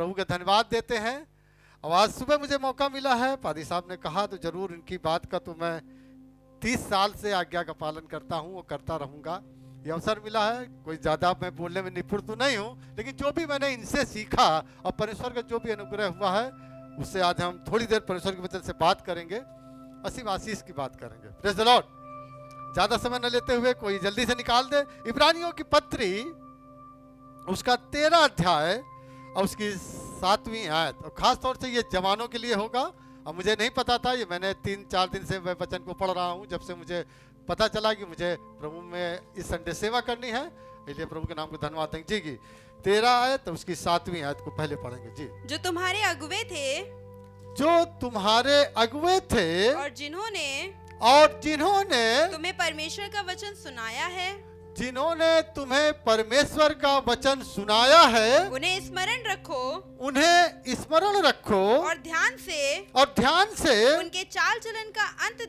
प्रभु का धन्यवाद देते हैं। और आज सुबह मुझे मौका मिला है, पादी साहब ने कहा तो जरूर इनकी बात का तो मैं 30 साल से आज्ञा का पालन करता हूँ, वो करता रहूँगा। ये अवसर मिला है, कोई ज़्यादा मैं बोलने में निपुण तो नहीं हूँ, लेकिन जो भी मैंने इनसे सीखा और परमेश्वर का जो भी अनुग्रह हुआ है उससे आज हम थोड़ी देर परमेश्वर के वचन से बात करेंगे, असीम आशीष की बात करेंगे। Praise the Lord. ज़्यादा समय न लेते हुए कोई जल्दी से निकाल दे इब्रानियों की पत्री, उसका 13 अध्याय और उसकी 7वीं आयत। और खास तौर से ये जवानों के लिए होगा। और मुझे नहीं पता था, ये मैंने 3-4 दिन से मैं वचन को पढ़ रहा हूँ, जब से मुझे पता चला कि मुझे प्रभु में इस संडे सेवा करनी है, इसलिए प्रभु के नाम को धन्यवाद देंगे जी की 13 आयत उसकी 7वीं आयत को पहले पढ़ेंगे जी। जो तुम्हारे अगुवे थे, जो तुम्हारे अगुवे थे और जिन्होंने तुम्हें परमेश्वर का वचन सुनाया है, जिन्होंने तुम्हें परमेश्वर का वचन सुनाया है, उन्हें स्मरण रखो और ध्यान से उनके चाल चलन का अंत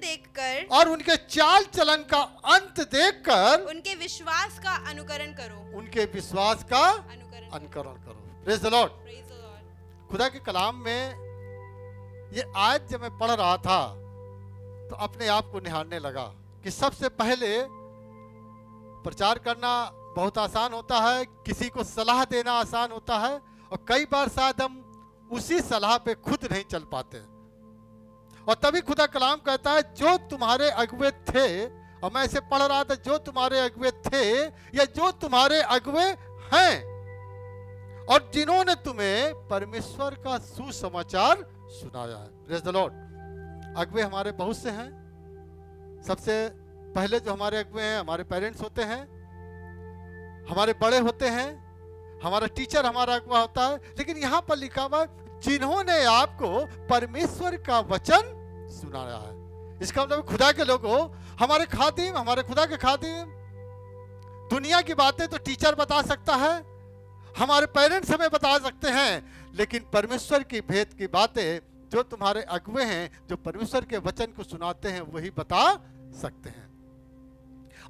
देखकर उनके विश्वास का अनुकरण करो। Praise the Lord. खुदा के कलाम में ये आयत जब मैं पढ़ रहा था तो अपने आप को निहारने लगा कि सबसे पहले प्रचार करना बहुत आसान होता है, किसी को सलाह देना आसान होता है, और कई बार शायद हम उसी सलाह पे खुद नहीं चल पाते। और तभी खुदा कलाम कहता है जो तुम्हारे अगुवे थे, और मैं इसे पढ़ रहा था, जो तुम्हारे अगुवे थे या जो तुम्हारे अगुवे हैं, और जिन्होंने तुम्हें परमेश्वर का सुसमाचार सुनाया है। Praise the Lord. अगुवे हमारे बहुत से हैं। सबसे पहले जो हमारे अगुवे हैं, हमारे पेरेंट्स होते हैं, हमारे बड़े होते हैं, हमारा टीचर हमारा अगुवा होता है। लेकिन यहाँ पर लिखा हुआ जिन्होंने आपको परमेश्वर का वचन सुनाया है। इसका मतलब खुदा के लोग हो, हमारे खादिम, हमारे खुदा के खादिम। दुनिया की बातें तो टीचर बता सकता है, हमारे पेरेंट्स हमें बता सकते हैं, लेकिन परमेश्वर की भेद की बातें जो तुम्हारे अगुवे हैं, जो परमेश्वर के वचन को सुनाते हैं, वही बता सकते हैं।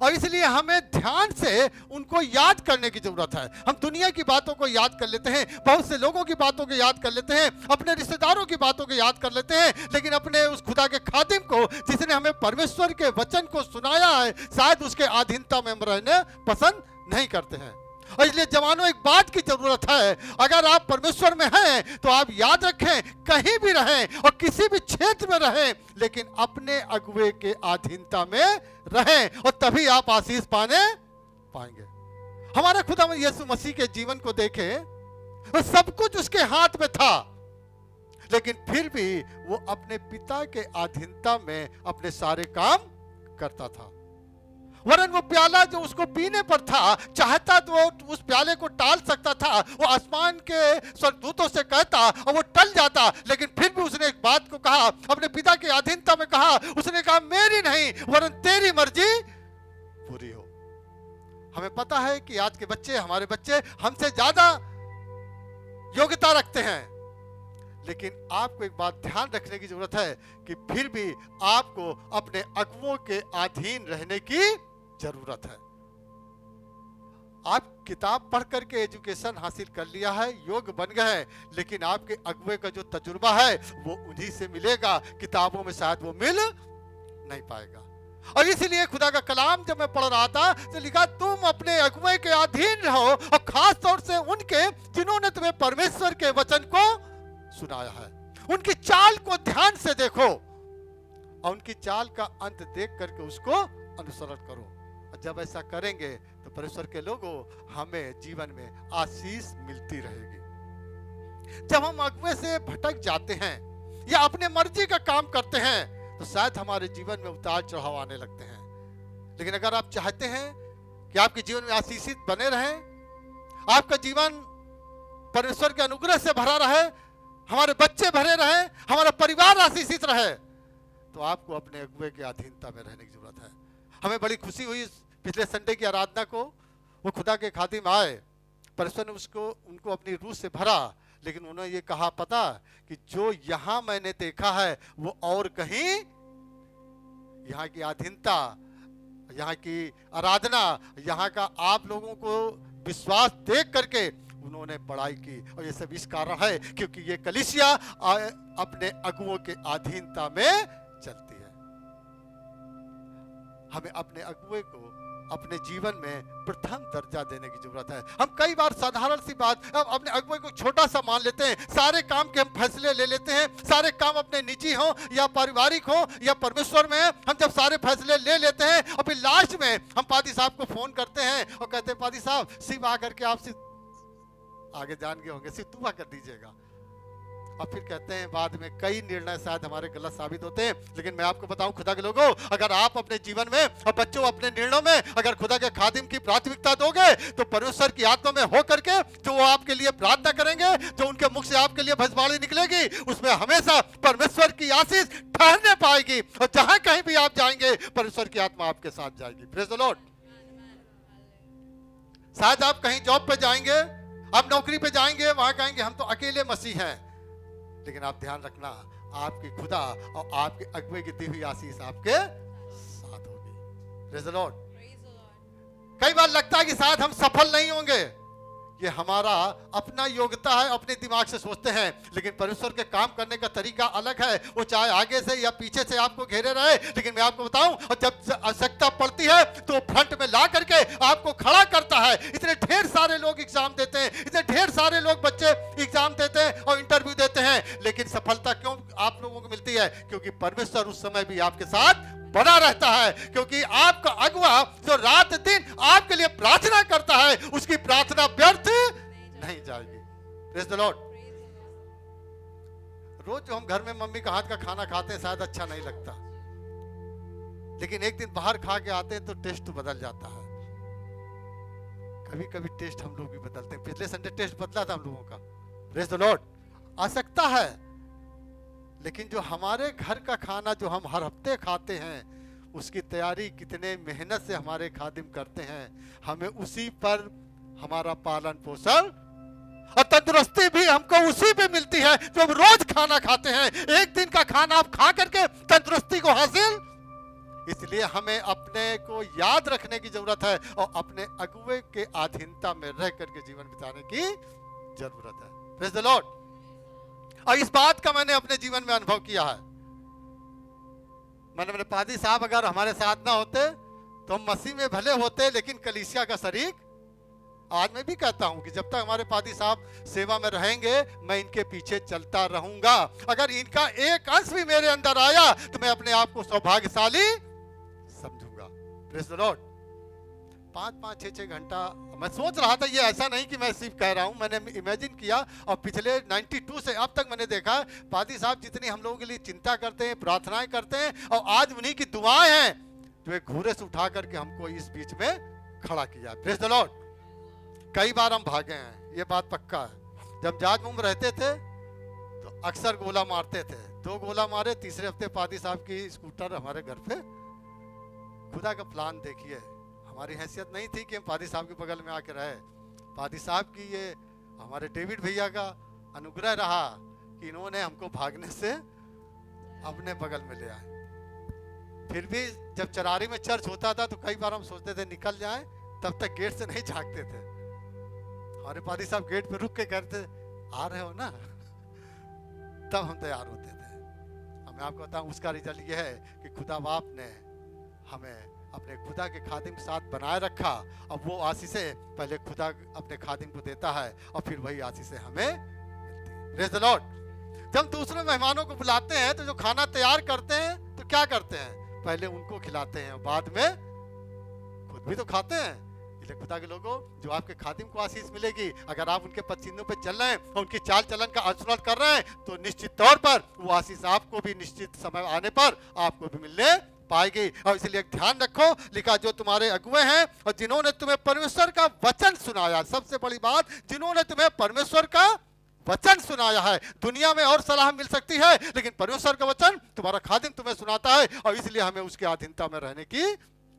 और इसलिए हमें ध्यान से उनको याद करने की जरूरत है। हम दुनिया की बातों को याद कर लेते हैं, बहुत से लोगों की बातों को याद कर लेते हैं, अपने रिश्तेदारों की बातों को याद कर लेते हैं, लेकिन अपने उस खुदा के खादिम को, जिसने हमें परमेश्वर के वचन को सुनाया है, शायद उसके अधीनता में हम रहने पसंद नहीं करते हैं। और इसलिए जवानों, एक बात की जरूरत है, अगर आप परमेश्वर में हैं तो आप याद रखें, कहीं भी रहें और किसी भी क्षेत्र में रहें, लेकिन अपने अगुवे के अधीनता में रहें, और तभी आप आशीष पाएंगे। हमारे खुदा यीशु मसीह के जीवन को देखें, वो सब कुछ उसके हाथ में था, लेकिन फिर भी वो अपने पिता के अधीनता में अपने सारे काम करता था। वरन वो प्याला जो उसको पीने पर था, चाहता तो वो उस प्याले को टाल सकता था, वो आसमान के स्वर्गदूतों से कहता और वो टल जाता, लेकिन फिर भी उसने एक बात को कहा, अपने पिता की अधीनता में कहा, उसने कहा मेरी नहीं वरन तेरी मर्जी पूरी हो। हमें पता है कि आज के बच्चे, हमारे बच्चे हमसे ज्यादा योग्यता रखते हैं, लेकिन आपको एक बात ध्यान रखने की जरूरत है कि फिर भी आपको अपने अगुवों के अधीन रहने की जरूरत है। आप किताब पढ़ करके एजुकेशन हासिल कर लिया है, योग्य बन गए हैं, लेकिन आपके अगुवे का जो तजुर्बा है वो उन्हीं से मिलेगा, किताबों में शायद वो मिल नहीं पाएगा। और इसलिए खुदा का कलाम जब मैं पढ़ रहा था तो लिखा तुम अपने अगुवे के अधीन रहो, और खास तौर से उनके जिन्होंने तुम्हें परमेश्वर के वचन को सुनाया है। उनकी चाल को ध्यान से देखो और उनकी चाल का अंत देख करके उसको अनुसरण करो। और जब ऐसा करेंगे तो परमेश्वर के लोगों, हमें जीवन में आशीष मिलती रहेगी। जब हम अगुवे से भटक जाते हैं या अपने मर्जी का काम करते हैं तो शायद हमारे जीवन में उतार चढ़ाव आने लगते हैं। लेकिन अगर आप चाहते हैं कि आपके जीवन में आशीषित बने रहें, आपका जीवन परमेश्वर के अनुग्रह से भरा रहे, हमारे बच्चे भरे रहे, हमारा परिवार आशीषित रहे, तो आपको अपने अगुवे के अधीनता में रहने की जरूरत है। हमें बड़ी खुशी हुई पिछले संडे की आराधना को, वो खुदा के खादिम आए, परमेश्वर ने उनको अपनी रूह से भरा, लेकिन उन्होंने ये कहा पता कि जो यहाँ मैंने देखा है वो और कहीं, यहाँ की अधीनता, यहाँ की आराधना, यहाँ का आप लोगों को विश्वास देख करके उन्होंने बड़ाई की। और ये सब इस कारण है क्योंकि ये कलीसिया अपने अगुओं के अधीनता में चलती है। हमें अपने अगुए को अपने जीवन में प्रथम दर्जा देने की जरूरत है। हम कई बार साधारण सी बात अपने अगुए को छोटा सा मान लेते हैं, सारे काम के हम फैसले ले लेते हैं, सारे काम अपने निजी हो या पारिवारिक हो या परमेश्वर में, हम जब सारे फैसले ले लेते हैं और फिर लास्ट में हम पादी साहब को फोन करते हैं और कहते हैं पादी साहब सिर्फ आकर के आप सिर्फ आगे जान गए होंगे, सिर्फ दुआ कर दीजिएगा। और फिर कहते हैं बाद में कई निर्णय शायद हमारे गलत साबित होते हैं। लेकिन मैं आपको बताऊं खुदा के लोगों, अगर आप अपने जीवन में और बच्चों अपने निर्णयों में अगर खुदा के खादिम की प्राथमिकता दोगे तो परमेश्वर की आत्मा में हो करके जो वो आपके लिए प्रार्थना करेंगे, जो उनके मुख से आपके लिए भजबाड़ी निकलेगी, उसमें हमेशा परमेश्वर की आशीष ठहरने पाएगी। और जहां कहीं भी आप जाएंगे परमेश्वर की आत्मा आपके साथ जाएगी। Praise the Lord. शायद आप कहीं जॉब पे जाएंगे, आप नौकरी पे जाएंगे, वहां कहेंगे हम तो अकेले मसीह हैं, लेकिन आप ध्यान रखना आपकी खुदा और आपके अगुए की दी हुई आशीष आपके साथ होगी। Praise the Lord. कई बार लगता है कि शायद हम सफल नहीं होंगे, ये हमारा अपना योग्यता है, अपने दिमाग से सोचते हैं, लेकिन परमेश्वर के काम करने का तरीका अलग है। वो चाहे आगे से या पीछे से आपको घेरे रहे, लेकिन मैं आपको बताऊं और जब आवश्यकता पड़ती है तो फ्रंट में ला करके आपको खड़ा करता है। इतने ढेर सारे लोग एग्जाम देते हैं, इतने ढेर सारे लोग बच्चे एग्जाम देते हैं और इंटरव्यू देते हैं, लेकिन सफलता क्यों आप लोगों को मिलती है? क्योंकि परमेश्वर उस समय भी आपके साथ बना रहता है। क्योंकि आपका अगुआ जो रात दिन आपके लिए प्रार्थना करता है, उसकी प्रार्थना व्यर्थ नहीं जाएगी। Praise the Lord. रोज जो हम घर में मम्मी का हाथ का खाना खाते हैं शायद अच्छा नहीं लगता, लेकिन एक दिन बाहर खा के आते हैं तो टेस्ट बदल जाता है। कभी कभी टेस्ट हम लोग भी बदलते हैं। पिछले संडे टेस्ट बदला था हम लोगों का। Praise the Lord. आ सकता है, लेकिन जो हमारे घर का खाना जो हम हर हफ्ते खाते हैं, उसकी तैयारी कितने मेहनत से हमारे खादिम करते हैं, हमें उसी पर हमारा पालन पोषण और तंदुरुस्ती भी हमको उसी पे मिलती है जो हम रोज खाना खाते हैं। एक दिन का खाना आप खा करके तंदुरुस्ती को हासिल, इसलिए हमें अपने को याद रखने की जरूरत है और अपने अगुए के अधीनता में रह करके जीवन बिताने की जरूरत है। Praise the Lord. और इस बात का मैंने अपने जीवन में अनुभव किया है। मैंने पादी साहब अगर हमारे साथ ना होते तो हम मसीह में भले होते, लेकिन कलीसिया का शरीक। आज मैं भी कहता हूं कि जब तक हमारे पादी साहब सेवा में रहेंगे मैं इनके पीछे चलता रहूंगा। अगर इनका एक अंश भी मेरे अंदर आया तो मैं अपने आप को सौभाग्यशाली समझूंगा। Praise the Lord. 5-5, 6-6 घंटा मैं सोच रहा था, ये ऐसा नहीं कि मैं सिर्फ कह रहा हूं, मैंने इमेजिन किया। और पिछले 92 से अब तक मैंने देखा पादी साहब जितनी हम लोगों के लिए चिंता करते हैं, प्रार्थनाएं करते हैं, और आज उन्हीं की दुआएं हैं जो एक घूरे से उठा करके हमको इस बीच में खड़ा किया। Praise the Lord. कई बार हम भागे हैं, ये बात पक्का है। जब जाज में रहते थे तो अक्सर गोला मारते थे। 2 गोला मारे, तीसरे हफ्ते पादी साहब की स्कूटर हमारे घर पे। खुदा का प्लान देखिए, हमारी हैसियत नहीं थी कि हम पादी साहब के बगल में आके रहे। पादी साहब की ये हमारे डेविड भैया का अनुग्रह रहा कि इन्होंने हमको भागने से अपने बगल में ले आए। फिर भी जब चरारी में चर्च होता था तो कई बार हम सोचते थे निकल जाएं, तब तक गेट से नहीं झांकते थे। हमारे पादी साहब गेट पे रुक के कहते आ रहे हो ना, तब हम तैयार होते थे। मैं आपको बताऊं उसका रिजल्ट ये है कि खुदा बाप ने हमें अपने खुदा के खादिम के साथ बनाए रखा। अब वो आशीषें पहले खुदा अपने खादिम को देता है और फिर वही आशीषें हमें मिलती है। Praise the Lord. जब दूसरे मेहमानों को बुलाते हैं तो जो खाना तैयार करते हैं तो क्या करते हैं? पहले उनको खिलाते हैं और बाद में खुद भी तो खाते हैं। इसलिए खुदा के लोगों, जो आपके खादिम को आशीष मिलेगी, अगर आप उनके पदचिन्हों पे चल रहे हैं और उनकी चाल चलन का अनुसरण कर रहे हैं तो निश्चित तौर पर वो आशीष आपको भी निश्चित समय आने पर आपको भी मिलने पाएगी। और इसलिए ध्यान रखो, लिखा जो तुम्हारे अगुए हैं और जिन्होंने तुम्हें परमेश्वर का वचन सुनाया। सबसे बड़ी बात, जिन्होंने तुम्हें परमेश्वर का वचन सुनाया है। दुनिया में और सलाह मिल सकती है, लेकिन परमेश्वर का वचन तुम्हारा खादिम तुम्हें सुनाता है और इसलिए हमें उसके अधीनता में रहने की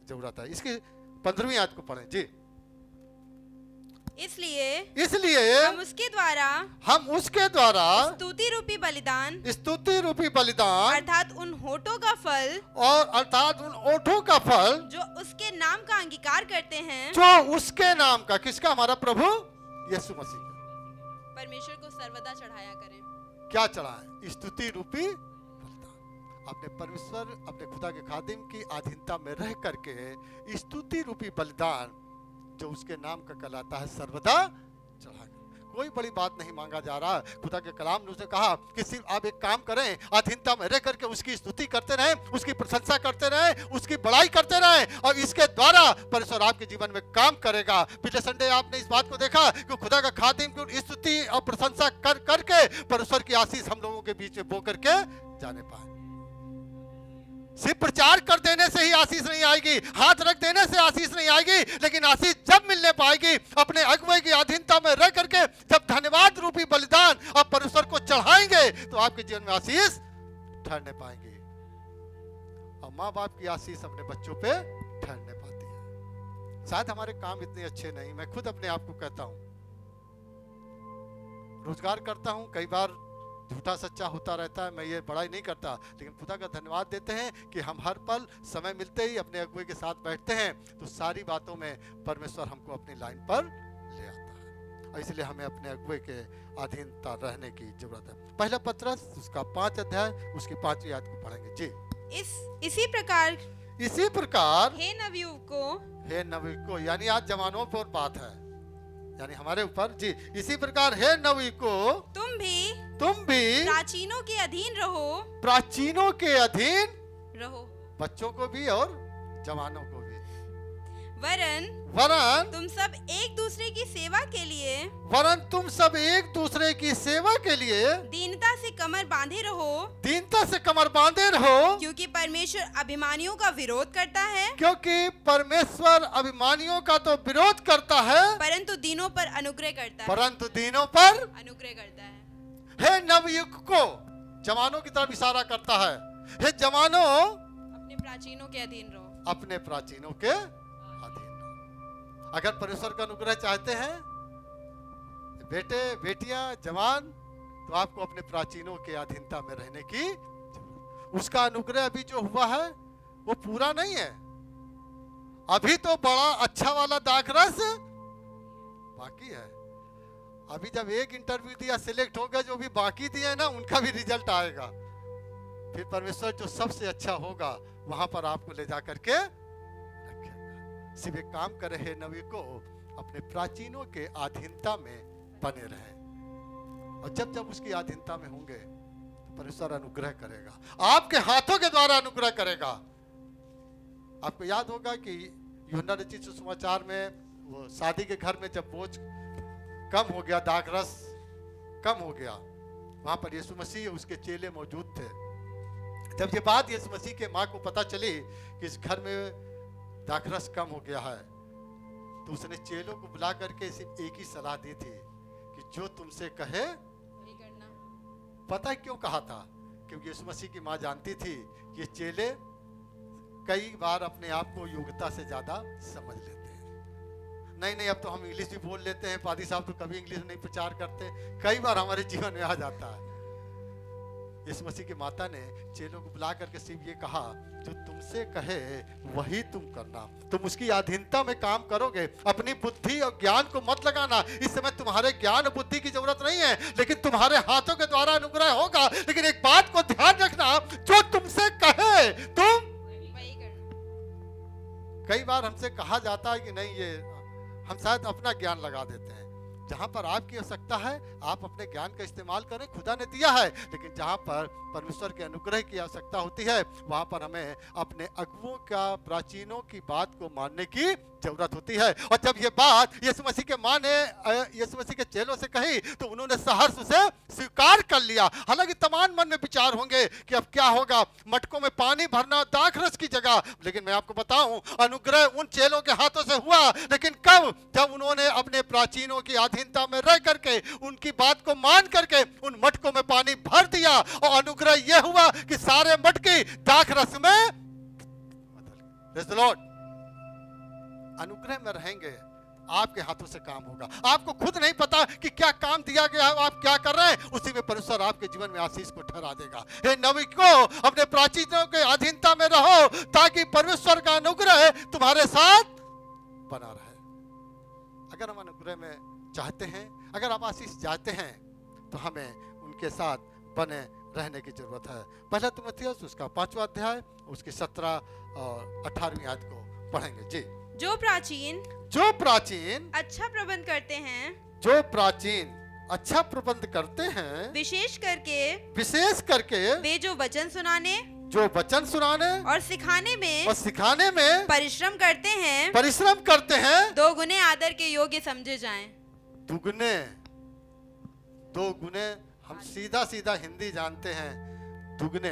जरूरत है। इसकी 15वीं आयत को पढ़ें जी। इसलिए हम उसके द्वारा स्तुति रूपी बलिदान अर्थात उन होठों का फल जो उसके नाम का अंगीकार करते हैं, जो उसके नाम का, किसका? हमारा प्रभु यीशु मसीह का। परमेश्वर को सर्वदा चढ़ाया करें। क्या चढ़ाएं? स्तुति रूपी बलिदान। अपने परमेश्वर, अपने खुदा के खादिम की अधीनता में रह करके स्तुति रूपी बलिदान जो उसके नाम का कहलाता है, सर्वदा चढ़ा। कोई बड़ी बात नहीं मांगा जा रहा। खुदा के कलाम ने उसे कहा कि सिर्फ आप एक काम करें, अधीनता में रह करके उसकी स्तुति करते रहें, उसकी प्रशंसा करते रहें, उसकी बड़ाई करते रहें, और इसके द्वारा परमेश्वर आपके जीवन में काम करेगा। पिछले संडे आपने इस बात को देखा कि खुदा का खादिम की स्तुति और प्रशंसा कर करके परमेश्वर की आशीष हम लोगों के बीच में बो करके जाने पाए। सिर्फ प्रचार कर देने से ही आशीष नहीं आएगी, हाथ रख देने से आशीष नहीं आएगी, लेकिन आशीष जब मिलने पाएगी अपने अगुवे की अधीनता में रह करके, जब धन्यवाद रूपी बलिदान आप परमेश्वर को चढ़ाएंगे तो आपके जीवन में आशीष ठहरने पाएंगे। और माँ बाप की आशीष अपने बच्चों पे ठहरने पाती है। शायद हमारे काम इतने अच्छे नहीं, मैं खुद अपने आप को कहता हूँ, रोजगार करता हूँ, कई बार झूठा सच्चा होता रहता है, मैं ये बड़ाई नहीं करता, लेकिन खुदा का धन्यवाद देते हैं कि हम हर पल समय मिलते ही अपने अगुवे के साथ बैठते हैं तो सारी बातों में परमेश्वर हमको अपनी लाइन पर ले आता है। और इसलिए हमें अपने अगुवे के अधीनता रहने की जरूरत है। पहला पत्रस उसका 5 अध्याय उसकी 5वीं आयत को पढ़ेंगे जी। इसी प्रकार हे नवयुवकों, यानी आज जवानों पर बात है, यानी हमारे ऊपर जी। इसी प्रकार हे नवयुवकों, तुम भी प्राचीनों के अधीन रहो, बच्चों को भी और जवानों को भी। वरन तुम सब एक दूसरे की सेवा के लिए दीनता से कमर बांधे रहो, क्योंकि परमेश्वर अभिमानियों का विरोध करता है, परंतु दीनों पर अनुग्रह करता है। हे नवयुवकों, जवानों की तरफ इशारा करता है। हे जवानों, अपने प्राचीनों के अधीन रहो। अगर परमेश्वर का अनुग्रह चाहते हैं बेटे बेटियां जवान, तो आपको अपने प्राचीनों के अधीनता में रहने की जरूरत। उसका अनुग्रह अभी जो हुआ है वो पूरा नहीं है, अभी तो बड़ा अच्छा वाला दाखरस बाकी है। अभी जब एक इंटरव्यू दिया, सिलेक्ट हो गया, जो भी बाकी दिए ना उनका भी रिजल्ट आएगा, फिर परमेश्वर जो सबसे अच्छा होगा वहां पर आपको ले जा करके रखेगा। सिर्फ एक काम करे, हे नवयुवकों, अपने प्राचीनों के अधीनता में बने रहे, और जब जब उसकी अधीनता में होंगे तो परमेश्वर अनुग्रह करेगा, आपके हाथों के द्वारा अनुग्रह करेगा। आपको याद होगा कि यूहन्ना रचित सुसमाचार में वो शादी के घर में जब बोझ कम हो गया, दाखरस कम हो गया, वहां पर यीशु मसीह उसके चेले मौजूद थे। जब ये बात यीशु मसीह के माँ को पता चली कि इस घर में दाखरस कम हो गया है, तो उसने चेलों को बुला करके सिर्फ एक ही सलाह दी थी कि जो तुमसे कहे वही करना। पता है क्यों कहा था? क्योंकि यीशु मसीह की माँ जानती थी कि ये चेले कई बार अपने आप को योग्यता से ज्यादा समझ लेते हैं। नहीं, अब तो हम इंग्लिश भी बोल लेते हैं, पादी साहब तो कभी इंग्लिश नहीं प्रचार करते, कई बार हमारे जीवन में आ जाता है। यीशु मसीह की माता ने चेलों को बुला करके सिर्फ ये कहा, जो तुमसे कहे वही तुम करना। तुम उसकी अधीनता में काम करोगे, अपनी बुद्धि और ज्ञान को मत लगाना। इस समय तुम्हारे ज्ञान और बुद्धि की जरूरत नहीं है, लेकिन तुम्हारे हाथों के द्वारा अनुग्रह होगा। लेकिन एक बात को ध्यान रखना, जो तुमसे कहे तुम वही करना। कई बार हमसे कहा जाता है कि नहीं, ये हम शायद अपना ज्ञान लगा देते हैं। जहां पर आपकी आवश्यकता है आप अपने ज्ञान का इस्तेमाल करें, खुदा ने दिया है, लेकिन जहां पर परमेश्वर के अनुग्रह की आवश्यकता होती है वहां पर हमें अपने अगुवों का, प्राचीनों की बात को मानने की जरूरत होती है। और जब ये बात यीशु मसीह के माँ ने यीशु मसीह के चेलों से कही तो उन्होंने सहर्ष उसे स्वीकार कर लिया। हालांकि तमाम मन में विचार होंगे कि अब क्या होगा, मटकों में पानी भरना दाखरस की जगह। लेकिन मैं आपको बताऊं, अनुग्रह उन चेलों के हाथों से हुआ, लेकिन कब? जब उन्होंने अपने प्राचीनों की अधीनता में रह करके उनकी बात को मान करके उन मटकों में पानी भर दिया, और अनुग्रह यह हुआ कि सारे मटके दाखरस में बदल गए। अनुग्रह में रहेंगे, आपके हाथों से काम होगा। आपको खुद नहीं पता कि क्या काम दिया गया है, आप क्या कर रहे हैं, उसी में परमेश्वर आपके जीवन में आशीष को ठहरा देगा। हे नवयुवकों, अपने प्राचीनों के अधीनता में रहो, ताकि परमेश्वर का अनुग्रह तुम्हारे साथ बना रहे। अगर हम अनुग्रह में चाहते हैं, अगर आप आशीष चाहते हैं तो हमें उनके साथ बने रहने की जरूरत है। पहला तीमुथियुस उसका 5वां अध्याय उसकी 17 और 18वीं आयत को पढ़ेंगे जी। जो प्राचीन अच्छा प्रबंध करते हैं, अच्छा प्रबंध करते हैं, विशेष करके वे जो वचन सुनाने और सिखाने में परिश्रम करते हैं, 2 गुने आदर के योग्य समझे जाएं। दो गुने हम सीधा हिंदी जानते हैं, दुगने,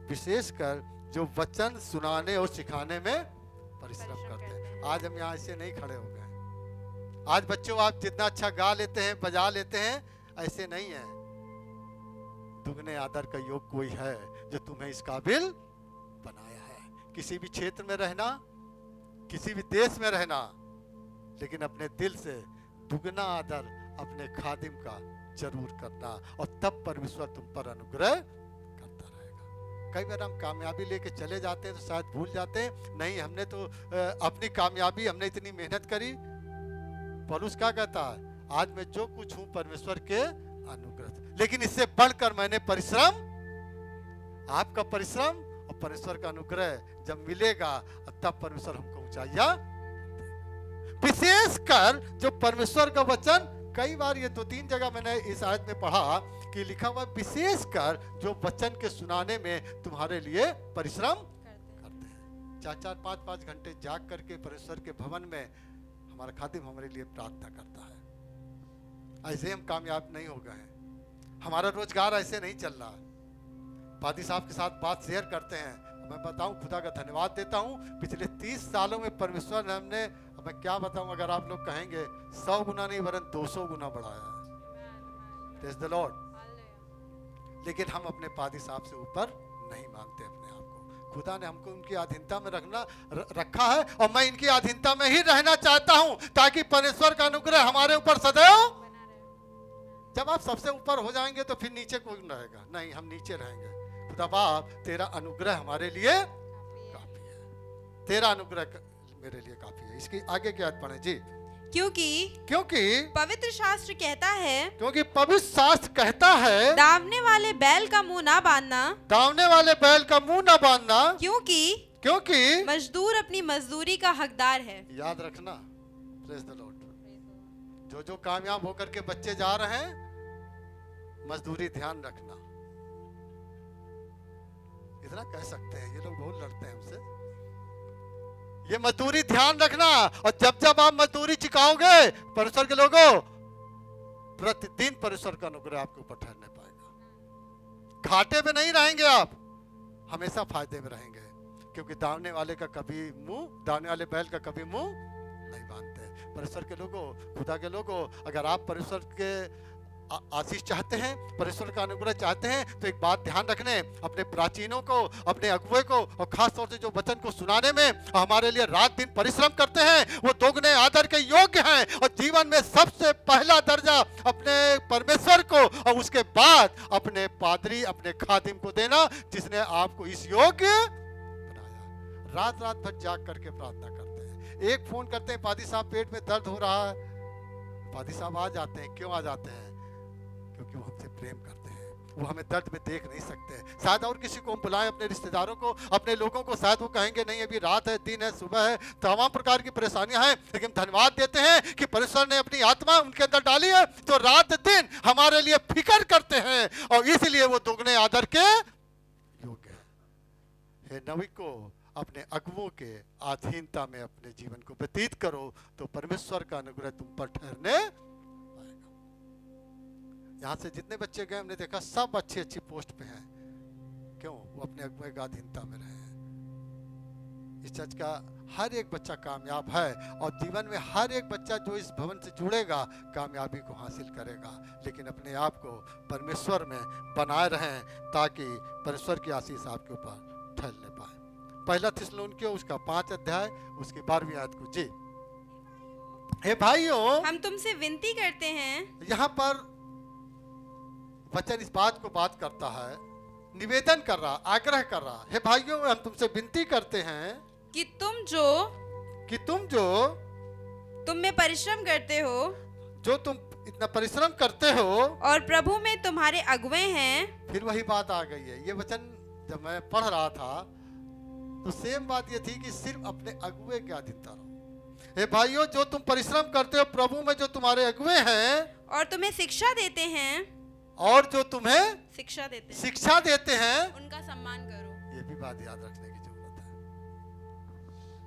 विशेषकर जो वचन सुनाने और सिखाने में परिश्रम करते हैं। आज हम यहाँ ऐसे नहीं खड़े हो गए। आज बच्चों आप जितना अच्छा गा लेते हैं, बजा लेते हैं, ऐसे नहीं है। दुगने आदर का योग कोई है जो तुम्हें इस काबिल बनाया है। किसी भी क्षेत्र में रहना, किसी भी देश में रहना, लेकिन अपने दिल से दुगना आदर अपने खादिम का जरूर करना, और तब परमेश्वर तुम पर अनुग्रह करता रहेगा। कई बार हम कामयाबी लेके चले जाते हैं तो शायद भूल जाते हैं, नहीं हमने तो अपनी कामयाबी, हमने इतनी मेहनत करी। पौलुस क्या कहता है, आज मैं जो कुछ हूं परमेश्वर के अनुग्रह, लेकिन इससे बढ़कर मैंने परिश्रम, आपका परिश्रम और परमेश्वर का अनुग्रह जब मिलेगा तब परमेश्वर हमको ऊंचाइयां, विशेषकर जो परमेश्वर का वचन, कई बार ये 2-3 जगह मैंने इस आयत में पढ़ा कि लिखा हुआ विशेषकर जो वचन के सुनाने में तुम्हारे लिए परिश्रम करते हैं। 4-4, 5-5 घंटे जाग करके परमेश्वर के भवन में हमारा खादिम हमारे लिए प्रार्थना करता है। ऐसे हम कामयाब नहीं हो गए हैं, हमारा रोजगार ऐसे नहीं चल रहा। पादी साहब के साथ बात शेयर करते हैं, मैं बताऊं, खुदा का धन्यवाद देता हूं, पिछले 30 सालों में परमेश्वर ने हमने, मैं क्या बताऊं, अगर आप लोग कहेंगे 100 गुना नहीं वरन 200 गुना बढ़ाया है। Praise the Lord. लेकिन हम अपने पादी साहब से ऊपर नहीं मानते अपने आप को। खुदा ने हमको उनकी अधीनता में रखा है, और मैं इनकी अधीनता में ही रहना चाहता हूं, ताकि परमेश्वर का अनुग्रह हमारे ऊपर सदैव। जब आप सबसे ऊपर हो जाएंगे तो फिर नीचे कोई नहीं रहेगा, नहीं, हम नीचे रहेंगे। खुदा बाप, तेरा अनुग्रह हमारे लिए काफी है, तेरा अनुग्रह मेरे लिए काफी है। इसकी आगे की आयत पढ़ें जी। क्योंकि पवित्र शास्त्र कहता है, दावने वाले बैल का मुंह ना बांधना, क्योंकि मजदूर अपनी मजदूरी का हकदार है। याद रखना, प्रेज़ द लॉर्ड। जो कामयाब होकर के बच्चे जा रहे हैं, मजदूरी ध्यान रखना। इतना कह सकते हैं, ये लोग बहुत लड़ते हैं हमसे, ये मजदूरी ध्यान रखना। और जब आप मजदूरी चुकाओगे परमेश्वर के लोगों, प्रतिदिन परमेश्वर का अनुग्रह आपके ऊपर ठहरने पाएगा। घाटे में नहीं रहेंगे आप, हमेशा फायदे में रहेंगे, क्योंकि दावने वाले बैल का कभी मुंह नहीं बांधते। परमेश्वर के लोगों, खुदा के लोगों, अगर आप परमेश्वर के आशीष चाहते हैं, परमेश्वर का अनुग्रह चाहते हैं, तो एक बात ध्यान रखने, अपने प्राचीनों को, अपने अगुवे को, और खास तौर से जो वचन को सुनाने में हमारे लिए रात दिन परिश्रम करते हैं, वो दोगुने आदर के योग्य हैं। और जीवन में सबसे पहला दर्जा अपने परमेश्वर को, और उसके बाद अपने पादरी, अपने खादिम को देना, जिसने आपको इस योग्य बनाया। रात भर जाग करके प्रार्थना करते हैं। एक फोन करते हैं, पादी साहब पेट में दर्द हो रहा है, पादी साहब आ जाते हैं। क्यों आ जाते हैं? क्योंकि वो हमसे प्रेम करते हैं, वो हमें दर्द में देख नहीं सकते। शायद और किसी को हम बुलाएं, अपने रिश्तेदारों को, अपने लोगों को, शायद वो कहेंगे नहीं अभी रात है, दिन है, सुबह है, तमाम प्रकार की परेशानियां हैं, लेकिन धन्यवाद देते हैं कि परमेश्वर ने अपनी आत्मा उनके अंदर डाली है, तो रात दिन हमारे लिए फिक्र करते हैं, और इसलिए वो दोगुने आदर के योग्य है। नवी को अपने अगुवों के अधीनता में अपने जीवन को व्यतीत करो, तो परमेश्वर का अनुग्रह तुम पर ठहरने। यहाँ से जितने बच्चे गए हमने देखा सब अच्छी पोस्ट पे हैं। क्यों? वो अपने अगुवे की अधीनता में रहे हैं। इस चर्च का हर एक बच्चा कामयाब है, और जीवन में हर एक बच्चा जो इस भवन से जुड़ेगा कामयाबी को हासिल करेगा, लेकिन अपने आप को परमेश्वर में बनाए रहें, ताकि परमेश्वर की आशीष आपके ऊपर ठहरने पाए। पहला थिस्सलुनीकियों उसका 5 अध्याय उसकी 12वीं आयत को जी। हे भाइयों, हम तुमसे विनती करते हैं। यहाँ पर वचन इस बात को बात करता है, निवेदन कर रहा, आग्रह कर रहा, हे भाइयों हम तुमसे विनती करते हैं कि तुम जो तुम में परिश्रम करते हो, जो तुम इतना परिश्रम करते हो, और प्रभु में तुम्हारे अगुए हैं। फिर वही बात आ गई है। ये वचन जब मैं पढ़ रहा था तो सेम बात ये थी कि सिर्फ अपने अगुए के अधीनता रहो। हे भाइयों, जो तुम परिश्रम करते हो प्रभु में, जो तुम्हारे अगुए हैं और तुम्हें शिक्षा देते हैं, और जो तुम्हें शिक्षा देते हैं, उनका सम्मान करो। ये भी बात याद रखने की जरूरत है।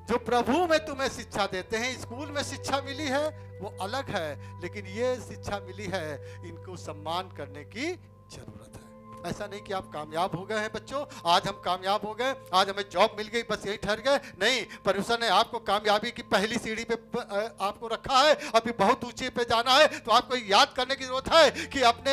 जो प्रभु में तुम्हें शिक्षा देते हैं, स्कूल में शिक्षा मिली है वो अलग है, लेकिन ये शिक्षा मिली है, इनको सम्मान करने की जरूरत है। ऐसा नहीं कि आप कामयाब हो गए हैं बच्चों, आज हम कामयाब हो गए, आज हमें जॉब मिल गई, बस यही ठहर गए। नहीं, परमेश्वर ने आपको कामयाबी की पहली सीढ़ी पे आपको रखा है, अभी बहुत ऊंचे पे जाना है। तो आपको याद करने की जरूरत है कि अपने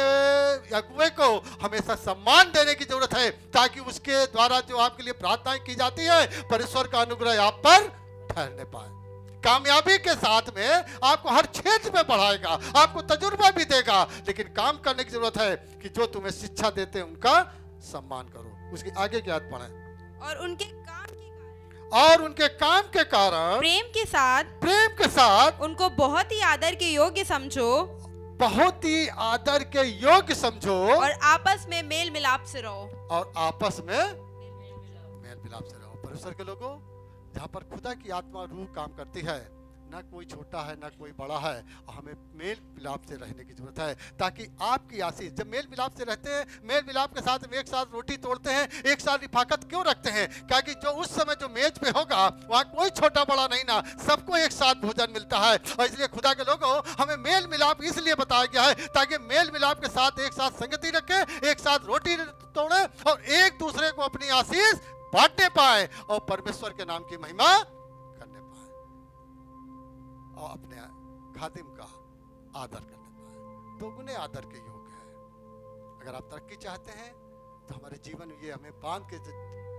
अगुए को हमेशा सम्मान देने की जरूरत है, ताकि उसके द्वारा जो आपके लिए प्रार्थनाएं की जाती है, परमेश्वर का अनुग्रह आप पर ठहरने पाए। कामयाबी के साथ में आपको हर क्षेत्र में बढ़ाएगा, आपको तजुर्बा भी देगा, लेकिन काम करने की जरूरत है कि जो तुम्हें शिक्षा देते हैं उनका सम्मान करो। उसकी आगे की बात पढ़ें। और उनके काम के कारण प्रेम के साथ उनको बहुत ही आदर के योग्य समझो, बहुत ही आदर के योग्य समझो, और आपस में मेल मिलाप से रहो, परमेश्वर के लोगों, जहाँ पर खुदा की आत्मा रूह काम करती है, ना कोई छोटा है ना कोई बड़ा है, हमें मेल मिलाप से रहने की जरूरत है, ताकि आपकी आशीष, जब मेल मिलाप से रहते हैं, मेल मिलाप के साथ एक साथ रोटी तोड़ते हैं, एक साथ रिफाकत क्यों रखते हैं? क्योंकि जो उस समय जो मेज पे होगा वहाँ कोई छोटा बड़ा नहीं ना, सबको एक साथ भोजन मिलता है। और इसलिए खुदा के लोगों, हमें मेल मिलाप इसलिए बताया गया है ताकि मेल मिलाप के साथ एक साथ संगति रखें, एक साथ रोटी तोड़े और एक दूसरे को अपनी आशीष बांटने पाए और परमेश्वर के नाम की महिमा करने पाए और अपने खादिम का आदर करने पाए। तो गुने आदर के योग्य है। अगर आप तरक्की चाहते हैं तो हमारे जीवन में ये हमें बांध के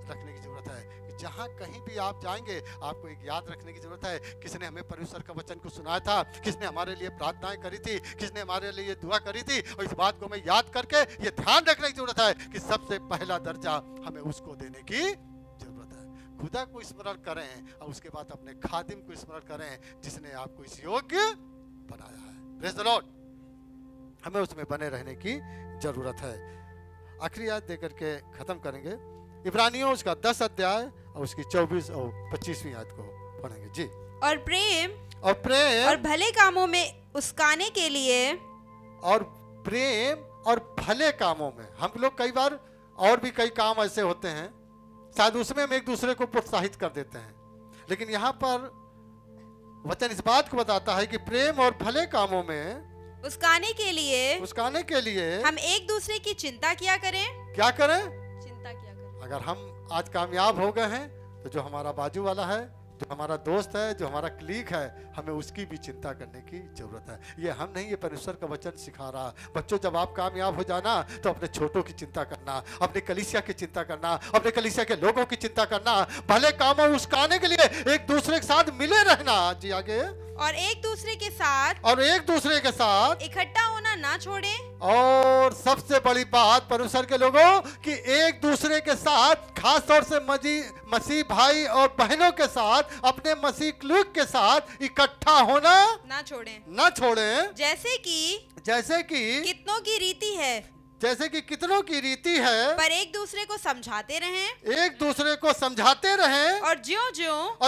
रखने की जरूरत है कि जहां कहीं भी आप जाएंगे, आपको एक याद रखने की जरूरत है, किसने हमें परमेश्वर का वचन को सुनाया था, किसने हमारे लिए प्रार्थनाएं करी थी, किसने हमारे लिए दुआ करी थी। और इस बात को हमें याद करके ये ध्यान रखने की जरूरत है कि सबसे पहला दर्जा हमें उसको देने की जरूरत है। खुदा को स्मरण करें और उसके बाद अपने खादिम को स्मरण करें जिसने आपको इस योग्य बनाया है। Praise the Lord. हमें उसमें बने रहने की जरूरत है। आखिरी आयत देकर के खत्म करेंगे। इब्रानियों उसका 10 अध्याय और उसकी 24 और 25वीं आयत को पढ़ेंगे जी। और प्रेम और भले कामों में उस्काने के लिए, और प्रेम और भले कामों में, हम लोग कई बार और भी कई काम ऐसे होते हैं शायद उसमें हम एक दूसरे को प्रोत्साहित कर देते हैं, लेकिन यहाँ पर वचन इस बात को बताता है कि प्रेम और भले कामों में उस्काने के लिए हम एक दूसरे की चिंता किया करें। क्या करें? चिंता किया करें। अगर हम आज कामयाब हो गए हैं तो जो हमारा बाजू वाला है, जो हमारा दोस्त है, जो हमारा क्लीग है, हमें उसकी भी चिंता करने की जरूरत है। ये हम नहीं, ये परमेश्वर का वचन सिखा रहा। बच्चों, जब आप कामयाब हो जाना तो अपने छोटों की चिंता करना, अपने कलीसिया की चिंता करना, अपने कलीसिया के लोगों की चिंता करना, भले कामों उस्काने के लिए एक दूसरे के साथ मिले रहना जी। आगे और एक दूसरे के साथ इकट्ठा होना ना छोड़ें। और सबसे बड़ी बात परमेश्वर के लोगों कि एक दूसरे के साथ, खास तौर से मसीह भाई और बहनों के साथ, अपने मसीह क्लूक के साथ इकट्ठा होना ना छोड़ें। जैसे कि कितनों की रीति है, कितनों की रीति है, पर एक दूसरे को समझाते रहें। और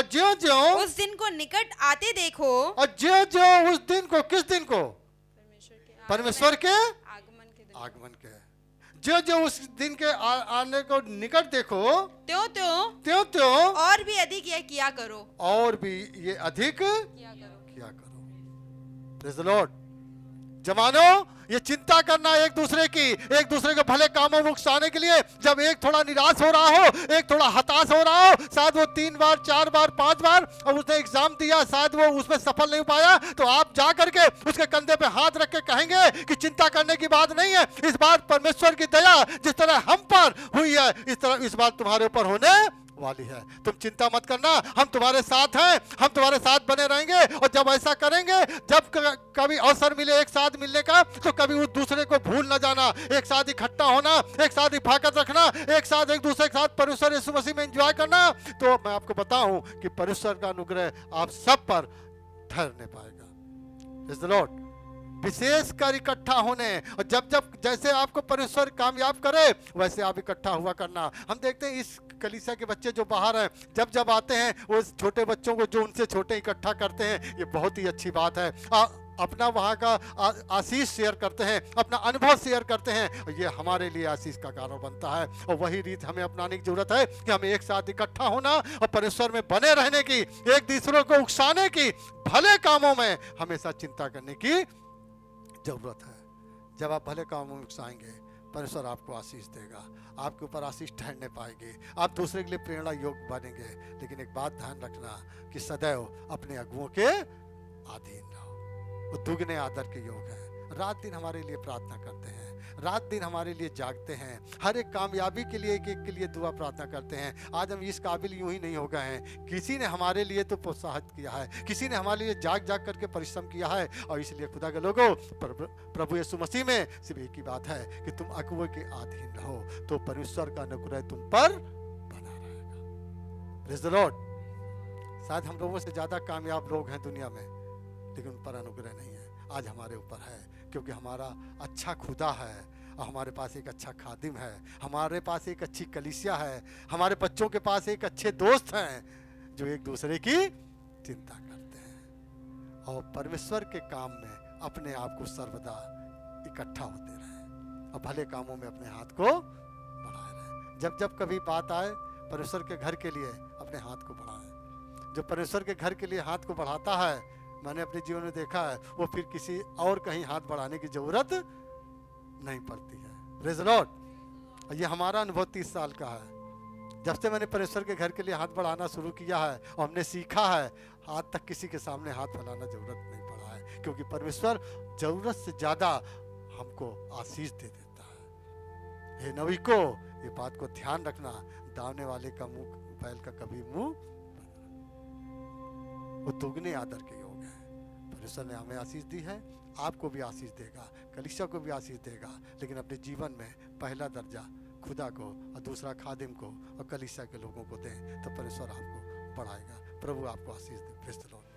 ज्यों-ज्यों उस दिन को निकट आते देखो, और ज्यों-ज्यों उस दिन को, किस दिन को? परमेश्वर के आगमन के ज्यों-ज्यों उस दिन के आने को निकट देखो, त्यों और भी अधिक ये किया करो, किया करो। Praise the Lord. जवानों, ये चिंता करना एक दूसरे के भले कामों में उकसाने के लिए, जब एक थोड़ा निराश हो रहा हो, एक थोड़ा हताश हो रहा हो, शायद वो 3 बार 4 बार 5 बार और उसने एग्जाम दिया, शायद वो उसमें सफल नहीं पाया, तो आप जा करके उसके कंधे पे हाथ रख के कहेंगे कि चिंता करने की बात नहीं है, इस बार परमेश्वर की दया जिस तरह हम पर हुई है, इस तरह इस बार तुम्हारे ऊपर होने वाली है। तुम चिंता मत करना, हम तुम्हारे साथ हैं, हम तुम्हारे साथ बने रहेंगे। और जब ऐसा करेंगे, जब कभी अवसर मिले एक साथ मिलने का, तो कभी उस दूसरे को भूल न जाना, एक साथ इकट्ठा होना, एक साथ हिफाजत रखना, एक साथ एक दूसरे के साथ परमेश्वर यीशु मसीह में एंजॉय करना। तो मैं आपको बताऊं कि परमेश्वर का अनुग्रह आप सब पर ठहरने पाएगा। Praise the Lord. विशेष कर इकट्ठा होने, और जब जब जैसे आपको परमेश्वर कामयाब करे वैसे आप इकट्ठा हुआ करना। हम देखते हैं इस कलीसिया के बच्चे जो बाहर हैं, जब जब आते हैं वो छोटे बच्चों को जो उनसे छोटे इकट्ठा करते हैं, ये बहुत ही अच्छी बात है। अपना वहाँ का आशीष शेयर करते हैं, अपना अनुभव शेयर करते हैं, और ये हमारे लिए आशीष का कारण बनता है। और वही रीत हमें अपनाने की जरूरत है कि हमें एक साथ इकट्ठा होना और परमेश्वर में बने रहने की, एक दूसरों को उकसाने की, भले कामों में हमेशा चिंता करने की जरूरत है। जब आप भले कामों में उकसाएंगे, परमेश्वर आपको आशीष देगा, आपके ऊपर आशीष ठहरने पाएंगे, आप दूसरे के लिए प्रेरणा योग्य बनेंगे। लेकिन एक बात ध्यान रखना कि सदैव अपने अगुओं के अधीन रहो, वो दुगने आदर के योग है। रात दिन हमारे लिए प्रार्थना करते हैं, रात दिन हमारे लिए जागते हैं, हर एक कामयाबी के लिए, एक एक के लिए दुआ प्रार्थना करते हैं। आज हम इस काबिल यूं ही नहीं हो गए हैं, किसी ने हमारे लिए तो प्रोत्साहित किया है, किसी ने हमारे लिए जाग जाग करके परिश्रम किया है। और इसलिए खुदा के लोगों, प्रभु यीशु मसीह में सिर्फ एक ही बात है कि तुम अगुओं के अधीन रहो, तो परमेश्वर का अनुग्रह तुम पर बना रहेगा। Praise the Lord. शायद हम लोगों से ज्यादा कामयाब लोग हैं दुनिया में, लेकिन उन पर अनुग्रह नहीं है। आज हमारे ऊपर है, क्योंकि हमारा अच्छा खुदा है, और हमारे पास एक अच्छा खादिम है, हमारे पास एक अच्छी कलीसिया है, हमारे बच्चों के पास एक अच्छे दोस्त हैं जो एक दूसरे की चिंता करते हैं और परमेश्वर के काम में अपने आप को सर्वदा इकट्ठा होते रहें और भले कामों में अपने हाथ को बढ़ाए रहें। जब जब कभी बात आए परमेश्वर के घर के लिए, अपने हाथ को बढ़ाएं। जो परमेश्वर के घर के लिए हाथ को बढ़ाता है, मैंने अपने जीवन में देखा है, वो फिर किसी और कहीं हाथ बढ़ाने की जरूरत नहीं पड़ती है। Praise the Lord. ये हमारा अनुभव 30 साल का है। जब से मैंने परमेश्वर के घर के लिए हाथ बढ़ाना शुरू किया है और हमने सीखा है, आज तक किसी के सामने हाथ फैलाना जरूरत नहीं पड़ा है, क्योंकि परमेश्वर जरूरत से ज्यादा हमको आशीष दे देता है। हे नबी को ये बात को ध्यान रखना, दावने वाले का मुंह बैल का कभी मुंह, वो दुगने आदर के योग है। परमेश्वर ने हमें आशीष दी है, आपको भी आशीष देगा, कलीसिया को भी आशीष देगा। लेकिन अपने जीवन में पहला दर्जा खुदा को और दूसरा खादिम को और कलीसिया के लोगों को दें, तो परमेश्वर आपको बढ़ाएगा। प्रभु आपको आशीष दे। Praise the Lord.